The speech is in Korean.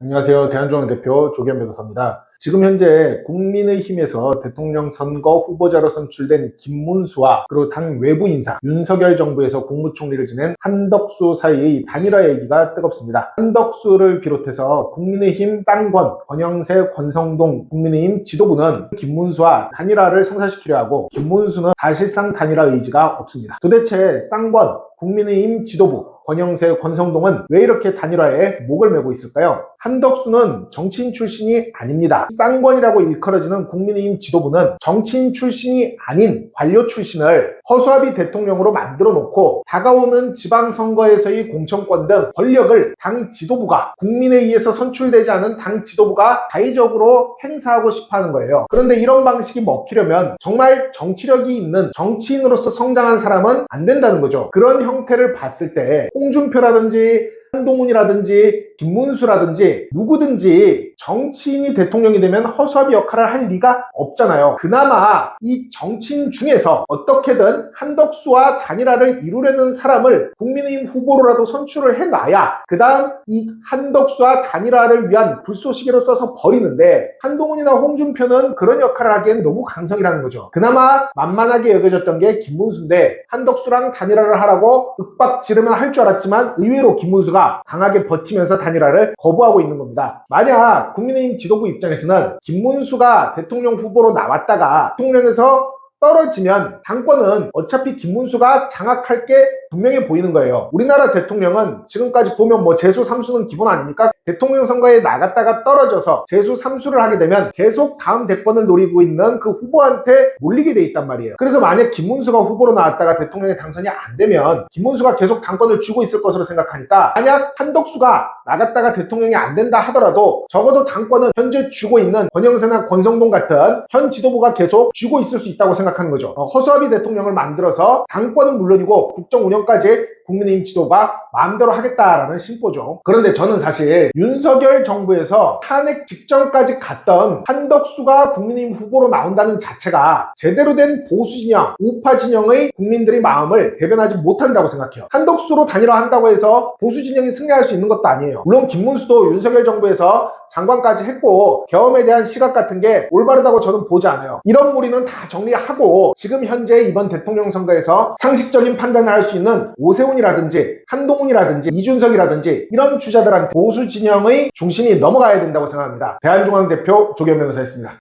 안녕하세요. 대한중앙 대표 조기현 변호사입니다. 지금 현재 국민의힘에서 대통령 선거 후보자로 선출된 김문수와 그리고 당 외부 인사 윤석열 정부에서 국무총리를 지낸 한덕수 사이의 단일화 얘기가 뜨겁습니다. 한덕수를 비롯해서 국민의힘 쌍권, 권영세, 권성동 국민의힘 지도부는 김문수와 단일화를 성사시키려 하고 김문수는 사실상 단일화 의지가 없습니다. 도대체 쌍권, 국민의힘 지도부, 권영세, 권성동은 왜 이렇게 단일화에 목을 메고 있을까요? 한덕수는 정치인 출신이 아닙니다. 쌍권이라고 일컬어지는 국민의힘 지도부는 정치인 출신이 아닌 관료 출신을 허수아비 대통령으로 만들어 놓고 다가오는 지방선거에서의 공천권 등 권력을 당 지도부가, 국민에 의해서 선출되지 않은 당 지도부가 자의적으로 행사하고 싶어 하는 거예요. 그런데 이런 방식이 먹히려면 정말 정치력이 있는 정치인으로서 성장한 사람은 안 된다는 거죠. 그런 형태를 봤을 때 홍준표라든지 한동훈이라든지 김문수라든지 누구든지 정치인이 대통령이 되면 허수아비 역할을 할 리가 없잖아요. 그나마 이 정치인 중에서 어떻게든 한덕수와 단일화를 이루려는 사람을 국민의힘 후보로라도 선출을 해놔야 그 다음 이 한덕수와 단일화를 위한 불쏘시개로 써서 버리는데, 한동훈이나 홍준표는 그런 역할을 하기엔 너무 강성이라는 거죠. 그나마 만만하게 여겨졌던 게 김문수인데, 한덕수랑 단일화를 하라고 윽박 지르면 할 줄 알았지만 의외로 김문수가 강하게 버티면서 단일화를 거부하고 있는 겁니다. 만약 국민의힘 지도부 입장에서는 김문수가 대통령 후보로 나왔다가 대통령에서 떨어지면 당권은 어차피 김문수가 장악할 게 분명해 보이는 거예요. 우리나라 대통령은 지금까지 보면 재수 3수는 기본 아닙니까? 대통령 선거에 나갔다가 떨어져서 재수 3수를 하게 되면 계속 다음 대권을 노리고 있는 그 후보한테 몰리게 돼 있단 말이에요. 그래서 만약 김문수가 후보로 나왔다가 대통령에 당선이 안 되면 김문수가 계속 당권을 쥐고 있을 것으로 생각하니까, 만약 한덕수가 나갔다가 대통령이 안 된다 하더라도 적어도 당권은 현재 쥐고 있는 권영세나 권성동 같은 현 지도부가 계속 쥐고 있을 수 있다고 생각하는 거죠. 허수아비 대통령을 만들어서 당권은 물론이고 국정 운영까지 국민의힘 지도가 마음대로 하겠다라는 심보죠. 그런데 저는 사실 윤석열 정부에서 탄핵 직전까지 갔던 한덕수가 국민의힘 후보로 나온다는 자체가 제대로 된 보수진영, 우파진영의 국민들의 마음을 대변하지 못한다고 생각해요. 한덕수로 단일화한다고 해서 보수진영이 승리할 수 있는 것도 아니에요. 물론 김문수도 윤석열 정부에서 장관까지 했고 계엄에 대한 시각 같은 게 올바르다고 저는 보지 않아요. 이런 무리는 다 정리하고 지금 현재 이번 대통령 선거에서 상식적인 판단을 할 수 있는 오세훈이라든지 한동훈이라든지 이준석이라든지 이런 주자들한테 보수 진영의 중심이 넘어가야 된다고 생각합니다. 대한중앙 대표 조기현 변호사였습니다.